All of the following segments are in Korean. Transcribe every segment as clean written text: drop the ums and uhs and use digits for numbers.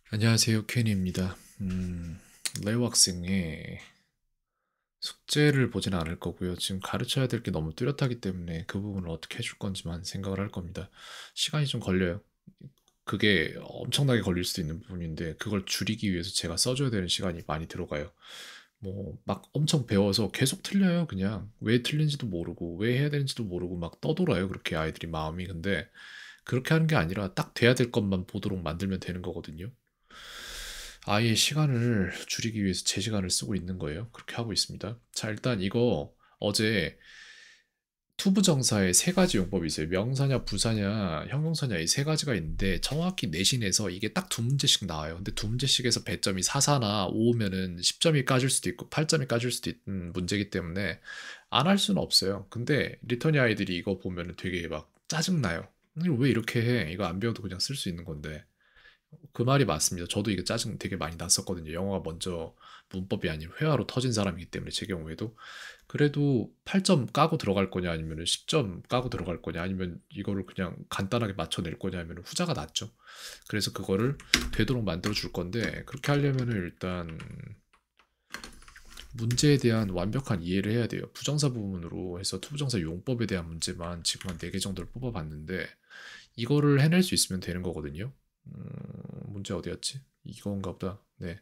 안녕하세요, 켄입니다. 레오 학생의 숙제를 보지는 않을 거고요. 지금 가르쳐야 될 게 너무 뚜렷하기 때문에 그 부분을 어떻게 해줄 건지만 생각을 할 겁니다. 시간이 좀 걸려요. 그게 엄청나게 걸릴 수도 있는 부분인데 그걸 줄이기 위해서 제가 써줘야 되는 시간이 많이 들어가요. 뭐 막 엄청 배워서 계속 틀려요. 그냥 왜 틀린지도 모르고 왜 해야 되는지도 모르고 막 떠돌아요. 그렇게 아이들이 마음이. 근데 그렇게 하는 게 아니라 딱 돼야 될 것만 보도록 만들면 되는 거거든요. 아예 시간을 줄이기 위해서 제 시간을 쓰고 있는 거예요. 그렇게 하고 있습니다. 자, 일단 이거 어제 투부정사에 세 가지 용법이 있어요. 명사냐, 부사냐, 형용사냐 이 세 가지가 있는데 정확히 내신에서 이게 딱 두 문제씩 나와요. 근데 두 문제씩에서 배점이 4사나 5면은 10점이 까질 수도 있고 8점이 까질 수도 있는 문제이기 때문에 안 할 수는 없어요. 근데 리터니 아이들이 이거 보면은 되게 막 짜증나요. 이거 왜 이렇게 해? 이거 안 배워도 그냥 쓸 수 있는 건데. 그 말이 맞습니다. 저도 이게 짜증 되게 많이 났었거든요. 영어가 먼저 문법이 아닌 회화로 터진 사람이기 때문에 제 경우에도. 그래도 8점 까고 들어갈 거냐 아니면 10점 까고 들어갈 거냐 아니면 이거를 그냥 간단하게 맞춰낼 거냐 하면 후자가 낫죠. 그래서 그거를 되도록 만들어 줄 건데 그렇게 하려면 일단 문제에 대한 완벽한 이해를 해야 돼요. 부정사 부분으로 해서 투부정사 용법에 대한 문제만 지금 한 4개 정도를 뽑아봤는데 이거를 해낼 수 있으면 되는 거거든요. 문제 어디였지? 이건가 보다. 네,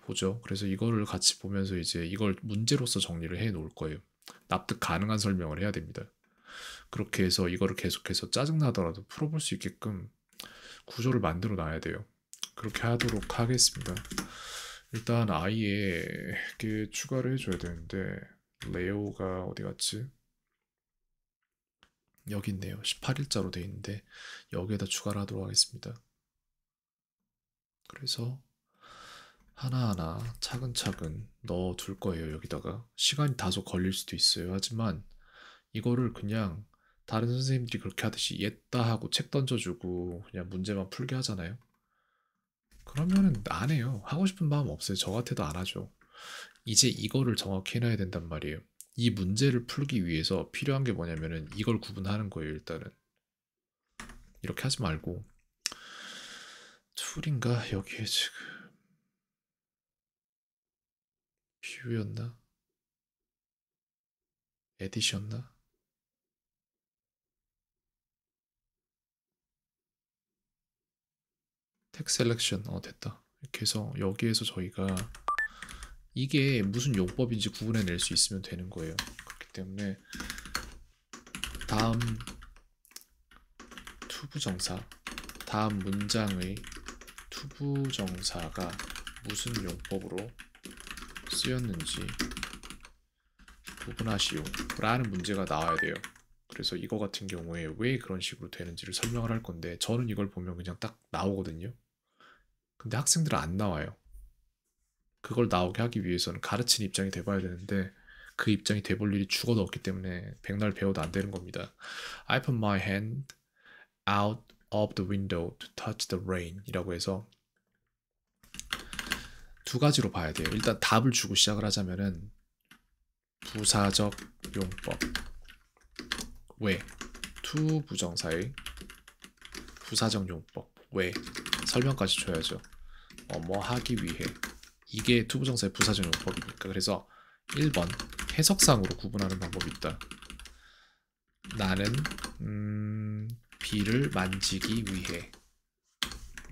보죠. 그래서 이거를 같이 보면서 이제 이걸 문제로서 정리를 해 놓을 거예요. 납득 가능한 설명을 해야 됩니다. 그렇게 해서 이거를 계속해서 짜증나더라도 풀어볼 수 있게끔 구조를 만들어 놔야 돼요. 그렇게 하도록 하겠습니다. 일단 아이에게 추가를 해줘야 되는데 레오가 어디 갔지? 여기 있네요. 18일자로 돼 있는데 여기에다 추가를 하도록 하겠습니다. 그래서 하나하나 차근차근 넣어 둘 거예요, 여기다가. 시간이 다소 걸릴 수도 있어요. 하지만 이거를 그냥 다른 선생님들이 그렇게 하듯이 옛다 하고 책 던져주고 그냥 문제만 풀게 하잖아요. 그러면은 안 해요. 하고 싶은 마음 없어요. 저 같아도 안 하죠. 이제 이거를 정확히 해놔야 된단 말이에요. 이 문제를 풀기 위해서 필요한 게 뭐냐면은 이걸 구분하는 거예요, 일단은. 이렇게 하지 말고. 툴인가? 여기에 지금 뷰였나? 에디션나? 텍 셀렉션 됐다. 이렇게 해서 여기에서 저희가 이게 무슨 용법인지 구분해낼 수 있으면 되는 거예요. 그렇기 때문에 다음 투부정사, 다음 문장의 투부정사가 무슨 용법으로 쓰였는지 구분하시오 라는 문제가 나와야 돼요. 그래서 이거 같은 경우에 왜 그런 식으로 되는지를 설명을 할 건데 저는 이걸 보면 그냥 딱 나오거든요. 근데 학생들은 안 나와요. 그걸 나오게 하기 위해서는 가르치는 입장이 돼봐야 되는데 그 입장이 돼볼 일이 죽어도 없기 때문에 백날 배워도 안 되는 겁니다. I put my hand out of the window to touch the rain 이라고 해서 두 가지로 봐야 돼요. 일단 답을 주고 시작을 하자면은 부사적 용법 왜 to 부정사의 부사적 용법 왜 설명까지 줘야죠. 뭐 하기 위해 이게 to 부정사의 부사적 용법이니까 그래서 1번 해석상으로 구분하는 방법이 있다. 나는 비를 만지기 위해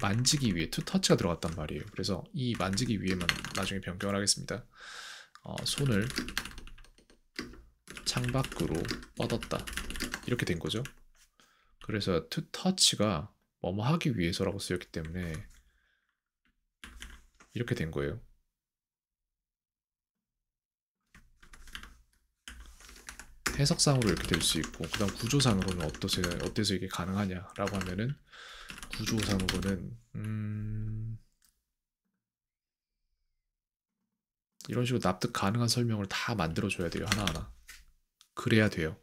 만지기 위해 to touch가 들어갔단 말이에요. 그래서 이 만지기 위해만 나중에 변경을 하겠습니다. 손을 창밖으로 뻗었다 이렇게 된 거죠. 그래서 to touch가 뭐뭐 하기 위해서라고 쓰였기 때문에 이렇게 된 거예요. 해석상으로 이렇게 될 수 있고 그 다음 구조상으로는 어때서 이게 가능하냐라고 하면은 구조상으로는 이런 식으로 납득 가능한 설명을 다 만들어줘야 돼요. 하나하나. 그래야 돼요.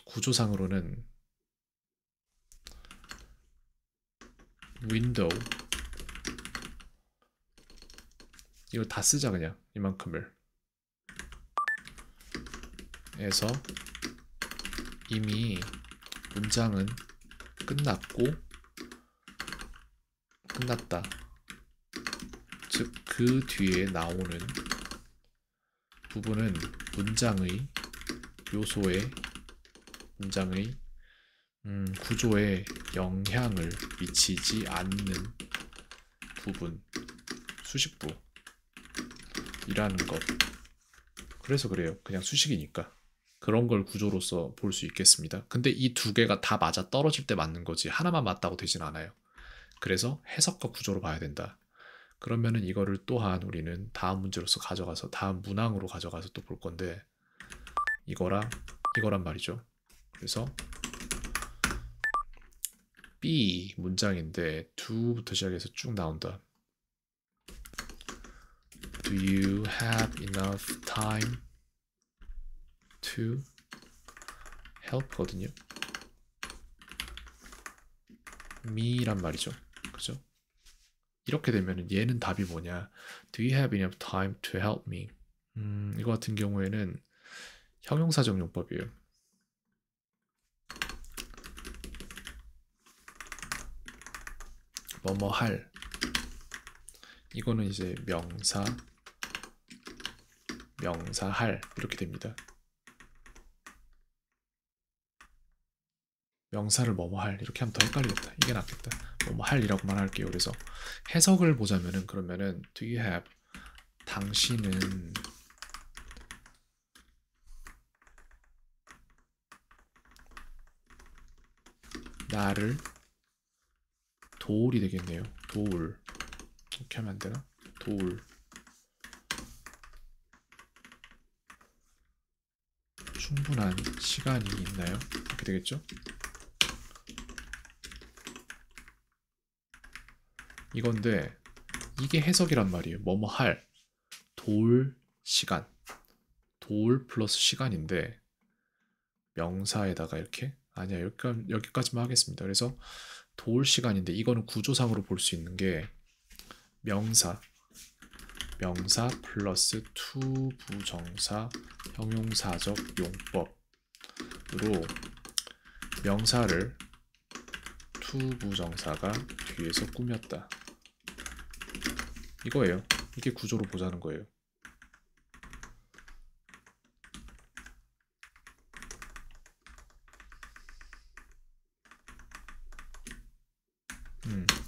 구조상으로는 윈도우 이거 다 쓰자 그냥 이만큼을 해서 이미 문장은 끝났고 끝났다. 즉 그 뒤에 나오는 부분은 문장의 요소에 문장의 구조에 영향을 미치지 않는 부분, 수식부이라는 것. 그래서 그래요. 그냥 수식이니까. 그런 걸 구조로서 볼 수 있겠습니다. 근데 이 두 개가 다 맞아 떨어질 때 맞는 거지 하나만 맞다고 되진 않아요. 그래서 해석과 구조로 봐야 된다. 그러면은 이거를 또한 우리는 다음 문제로서 가져가서 다음 문항으로 가져가서 또 볼 건데 이거란 말이죠. 그래서 B 문장인데 do부터 시작해서 쭉 나온다. Do you have enough time to help거든요. me란 말이죠. 그죠? 이렇게 되면은 얘는 답이 뭐냐? Do you have enough time to help me? 이거 같은 경우에는 형용사적 용법이에요. 뭐뭐 할. 이거는 이제 명사 할 이렇게 됩니다. 명사를 뭐뭐 할 이렇게 하면 더 헷갈리겠다. 이게 낫겠다. 뭐뭐 할이라고만 할게요. 그래서 해석을 보자면은 그러면은 do you have 당신은 나를 도울이 되겠네요. 도울 이렇게 하면 안 되나? 도울 충분한 시간이 있나요? 이렇게 되겠죠? 이건데 이게 해석이란 말이에요. 뭐뭐 할 도울 시간 도울 플러스 시간인데 명사에다가 이렇게 아니야 여기까지만 하겠습니다. 그래서 도울 시간인데 이거는 구조상으로 볼 수 있는 게 명사 플러스 to 부정사 형용사적 용법으로 명사를 to 부정사가 뒤에서 꾸몄다. 이거예요. 이게 구조로 보자는 거예요.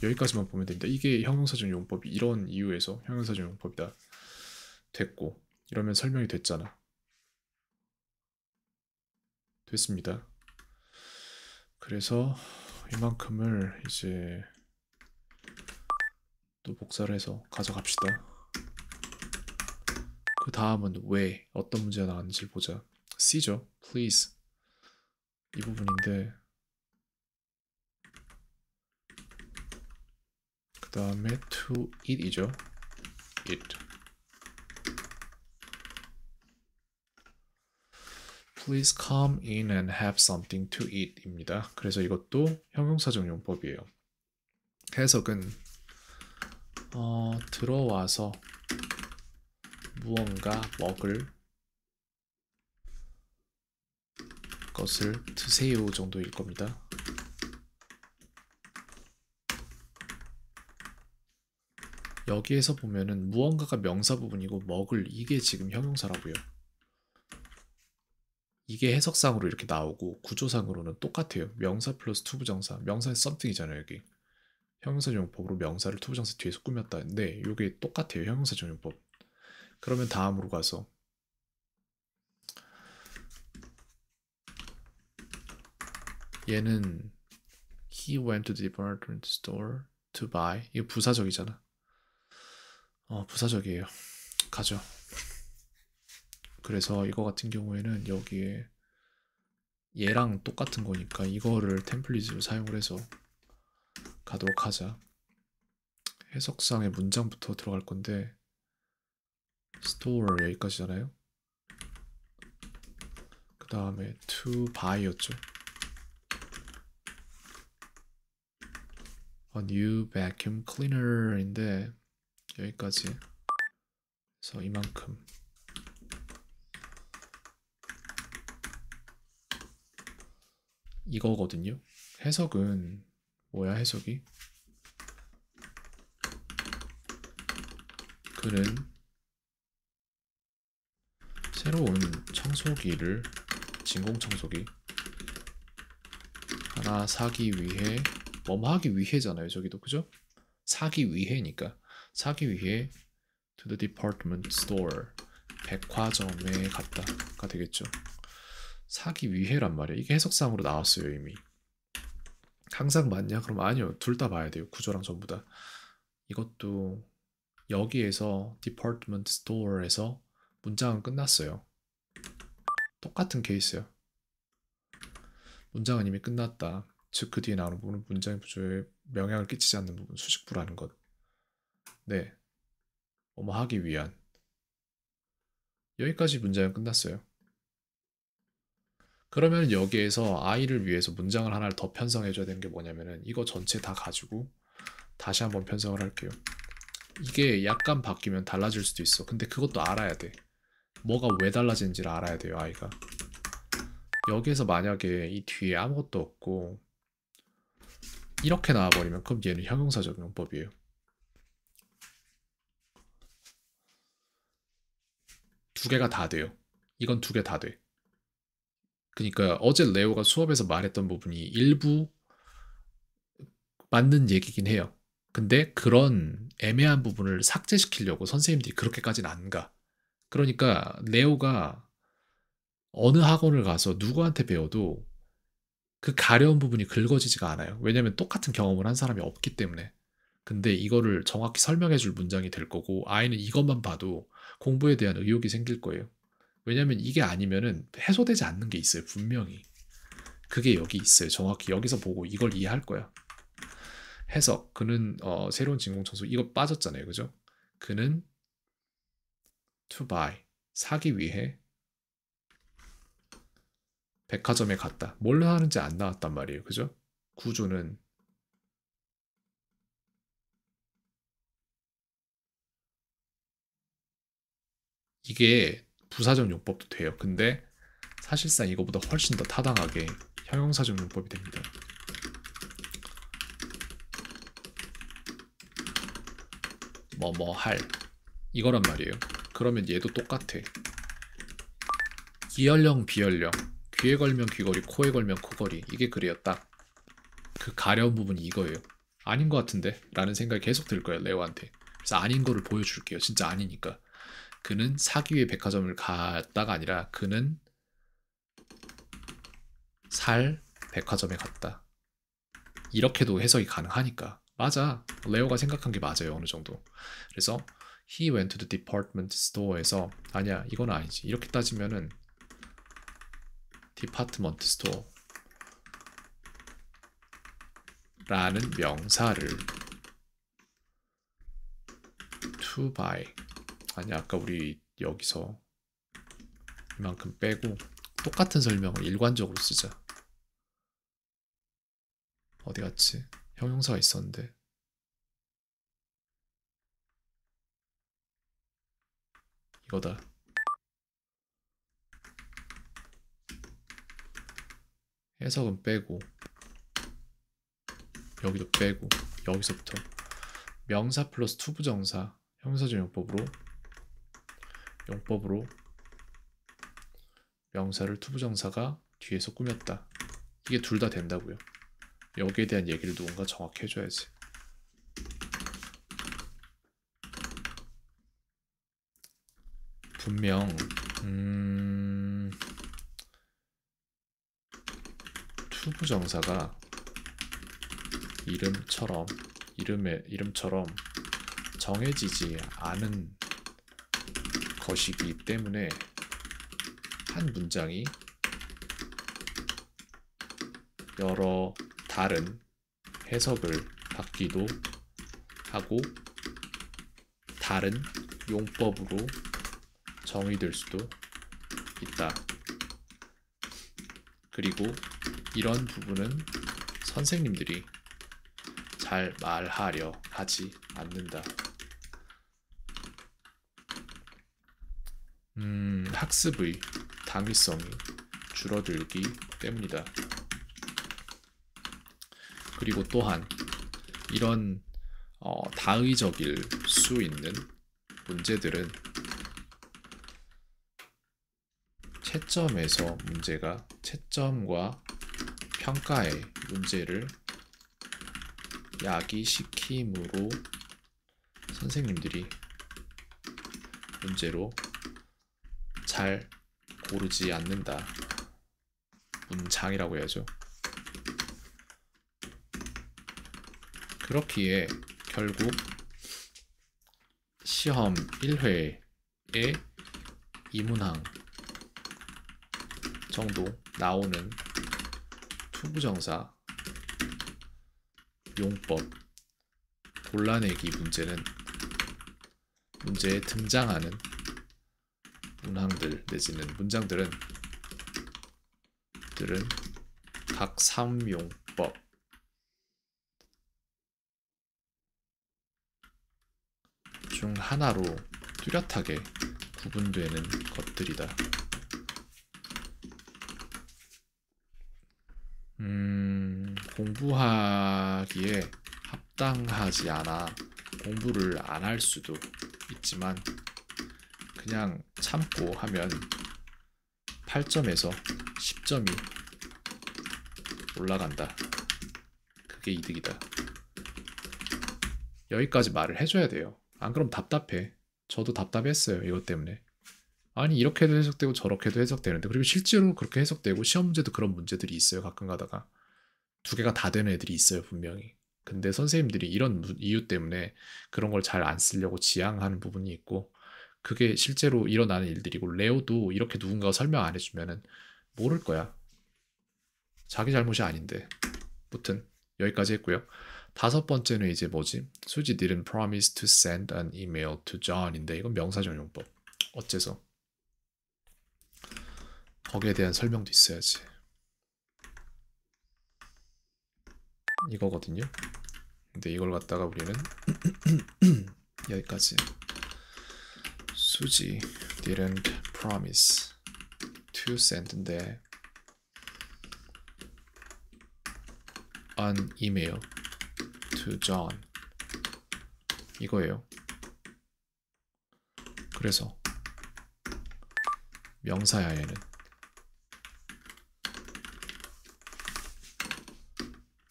여기까지만 보면 됩니다. 이게 형용사적 용법이 이런 이유에서 형용사적 용법이다. 됐고 이러면 설명이 됐잖아. 됐습니다. 그래서 이만큼을 이제 또 복사를 해서 가져갑시다. 그 다음은 왜 어떤 문제가 나왔는지 보자. C죠. Please 이 부분인데 그 다음에 to eat이죠. eat. Please come in and have something to eat 입니다. 그래서 이것도 형용사적 용법이에요. 해석은 들어와서 무언가 먹을 것을 드세요 정도일 겁니다. 여기에서 보면은 무언가가 명사 부분이고 먹을 이게 지금 형용사라고요. 이게 해석상으로 이렇게 나오고 구조상으로는 똑같아요. 명사 플러스 투부정사. 명사는 something이잖아요. 여기. 형용사적 용법으로 명사를 투부정사 뒤에서 꾸몄다. 근데 이게 똑같아요. 형용사적 용법. 그러면 다음으로 가서 얘는 He went to the department store to buy. 이거 부사적이잖아. 부사적이에요. 가죠. 그래서 이거 같은 경우에는 여기에 얘랑 똑같은 거니까 이거를 템플릿으로 사용을 해서 가도록 하자. 해석상의 문장부터 들어갈 건데 store 여기까지잖아요. 그 다음에 to buy였죠. A new vacuum cleaner인데 여기까지. 그래서 이만큼. 이거거든요. 해석은 뭐야 해석이? 그는 새로운 청소기를 진공 청소기 하나 사기 위해 뭐뭐 하기 위해잖아요. 저기도 그죠? 사기 위해니까 사기 위해 to the department store 백화점에 갔다가 되겠죠. 사기 위해란 말이야. 이게 해석상으로 나왔어요 이미. 항상 맞냐? 그럼 아니요. 둘 다 봐야 돼요. 구조랑 전부 다. 이것도 여기에서 department store에서 문장은 끝났어요. 똑같은 케이스요. 문장은 이미 끝났다. 즉 그 뒤에 나오는 부분은 문장의 구조에 영향을 끼치지 않는 부분, 수식부라는 것. 네, 뭐뭐 하기 위한. 여기까지 문장은 끝났어요. 그러면 여기에서 I를 위해서 문장을 하나를 더 편성해줘야 되는 게 뭐냐면은 이거 전체 다 가지고 다시 한번 편성을 할게요. 이게 약간 바뀌면 달라질 수도 있어. 근데 그것도 알아야 돼. 뭐가 왜 달라지는지를 알아야 돼요, I가. 여기에서 만약에 이 뒤에 아무것도 없고 이렇게 나와버리면 그럼 얘는 형용사적 용법이에요. 두 개가 다 돼요. 이건 두 개 다 돼. 그러니까 어제 레오가 수업에서 말했던 부분이 일부 맞는 얘기긴 해요. 근데 그런 애매한 부분을 삭제시키려고 선생님들이 그렇게까지는 안 가. 그러니까 레오가 어느 학원을 가서 누구한테 배워도 그 가려운 부분이 긁어지지가 않아요. 왜냐면 똑같은 경험을 한 사람이 없기 때문에. 근데 이거를 정확히 설명해 줄 문장이 될 거고 아이는 이것만 봐도 공부에 대한 의욕이 생길 거예요. 왜냐면 이게 아니면은 해소되지 않는 게 있어요. 분명히. 그게 여기 있어요. 정확히 여기서 보고 이걸 이해할 거야. 해석. 그는 새로운 진공청소 이거 빠졌잖아요. 그죠? 그는 to buy 사기 위해 백화점에 갔다. 뭘 하는지 안 나왔단 말이에요. 그죠? 구조는 이게 부사적 용법도 돼요. 근데 사실상 이거보다 훨씬 더 타당하게 형용사적 용법이 됩니다. 뭐뭐 할 이거란 말이에요. 그러면 얘도 똑같아. 이연령 비연령 귀에 걸면 귀걸이 코에 걸면 코걸이 이게 그래요. 딱 그 가려운 부분이 이거예요. 아닌 것 같은데? 라는 생각이 계속 들 거예요. 레오한테. 그래서 아닌 거를 보여줄게요. 진짜 아니니까. 그는 사기 위해 백화점을 갔다가 아니라 그는 살 백화점에 갔다. 이렇게도 해석이 가능하니까. 맞아. 레오가 생각한 게 맞아요. 어느 정도. 그래서 he went to the department store에서 아니야. 이건 아니지. 이렇게 따지면은 department store 라는 명사를 to buy 아니 아까 우리 여기서 이만큼 빼고 똑같은 설명을 일관적으로 쓰자. 어디 갔지? 형용사가 있었는데 이거다. 해석은 빼고 여기도 빼고 여기서부터 명사 플러스 투부정사 형용사적 용법으로 명사를 투부정사가 뒤에서 꾸몄다. 이게 둘 다 된다고요. 여기에 대한 얘기를 누군가 정확히 해줘야지. 분명 투부정사가 이름처럼 정해지지 않은 것이기 때문에 한 문장이 여러 다른 해석을 받기도 하고 다른 용법으로 정의될 수도 있다. 그리고 이런 부분은 선생님들이 잘 말하려 하지 않는다. 학습의 당위성이 줄어들기 때문이다. 그리고 또한 이런 다의적일 수 있는 문제들은 채점에서 문제가 채점과 평가의 문제를 야기시킴으로 선생님들이 문제로 잘 고르지 않는다. 문장이라고 해야죠. 그렇기에 결국 시험 1회에 2문항 정도 나오는 투부정사, 용법, 골라내기 문제에 등장하는 문항들 내지는 문장들은 각 사용법 중 하나로 뚜렷하게 구분되는 것들이다. 공부하기에 합당하지 않아 공부를 안 할 수도 있지만 그냥 참고 하면 8점에서 10점이 올라간다. 그게 이득이다. 여기까지 말을 해줘야 돼요. 안 그럼 답답해. 저도 답답했어요. 이것 때문에. 아니 이렇게도 해석되고 저렇게도 해석되는데, 그리고 실제로 그렇게 해석되고 시험 문제도 그런 문제들이 있어요. 가끔 가다가 두 개가 다 되는 애들이 있어요, 분명히. 근데 선생님들이 이런 이유 때문에 그런 걸 잘 안 쓰려고 지양하는 부분이 있고, 그게 실제로 일어나는 일들이고, 레오도 이렇게 누군가가 설명 안 해주면은 모를 거야. 자기 잘못이 아닌데. 무튼 여기까지 했고요. 다섯 번째는 이제 뭐지? 수지 didn't promise to send an email to John인데, 이건 명사전용법. 어째서? 거기에 대한 설명도 있어야지. 이거거든요. 근데 이걸 갖다가 우리는 여기까지. 수지 didn't promise to send인데 an email to John 이거예요. 그래서 명사야 얘는.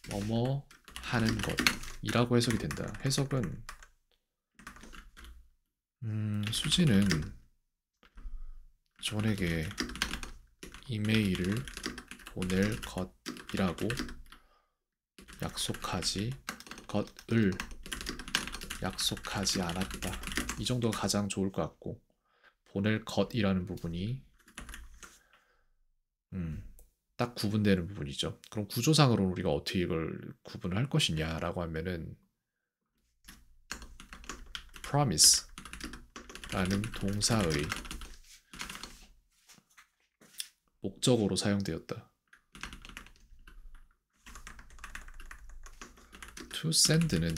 뭐뭐 하는 것이라고 해석이 된다. 해석은 수지는 존에게 이메일을 보낼 것이라고 것을 약속하지 않았다. 이 정도가 가장 좋을 것 같고, 보낼 것이라는 부분이 딱 구분되는 부분이죠. 그럼 구조상으로 우리가 어떻게 이걸 구분을 할 것이냐라고 하면은 promise라는 동사의 목적어로 사용되었다. to send는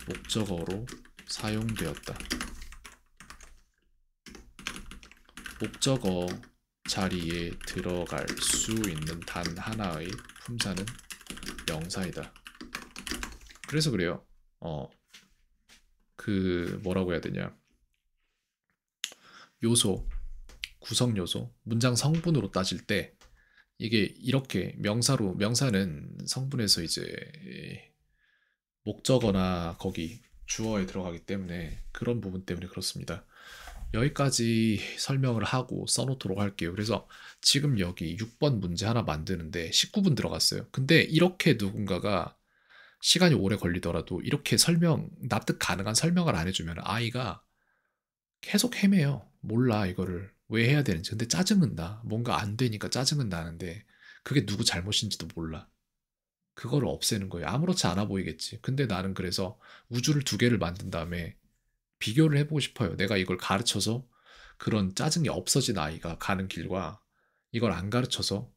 목적어로 사용되었다. 목적어 자리에 들어갈 수 있는 단 하나의 품사는 명사이다. 그래서 그래요. 그 뭐라고 해야 되냐, 요소, 구성 요소, 문장 성분으로 따질 때 이게 이렇게 명사는 성분에서 이제 목적어나 거기 주어에 들어가기 때문에 그런 부분 때문에 그렇습니다. 여기까지 설명을 하고 써놓도록 할게요. 그래서 지금 여기 6번 문제 하나 만드는데 19분 들어갔어요. 근데 이렇게 누군가가 시간이 오래 걸리더라도 이렇게 납득 가능한 설명을 안 해주면 아이가 계속 헤매요. 몰라 이거를 왜 해야 되는지. 근데 짜증은 나. 뭔가 안 되니까 짜증은 나는데 그게 누구 잘못인지도 몰라. 그거를 없애는 거예요. 아무렇지 않아 보이겠지. 근데 나는 그래서 우주를 두 개를 만든 다음에 비교를 해보고 싶어요. 내가 이걸 가르쳐서 그런 짜증이 없어진 아이가 가는 길과 이걸 안 가르쳐서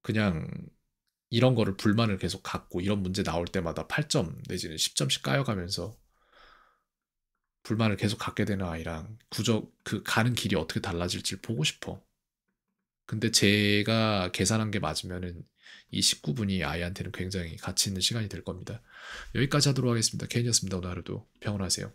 그냥 이런 거를 불만을 계속 갖고 이런 문제 나올 때마다 8점 내지는 10점씩 까여가면서 불만을 계속 갖게 되는 아이랑 그 가는 길이 어떻게 달라질지 보고 싶어. 근데 제가 계산한 게 맞으면은 이 19분이 아이한테는 굉장히 가치 있는 시간이 될 겁니다. 여기까지 하도록 하겠습니다. 케인이었습니다. 오늘 하루도 평온하세요.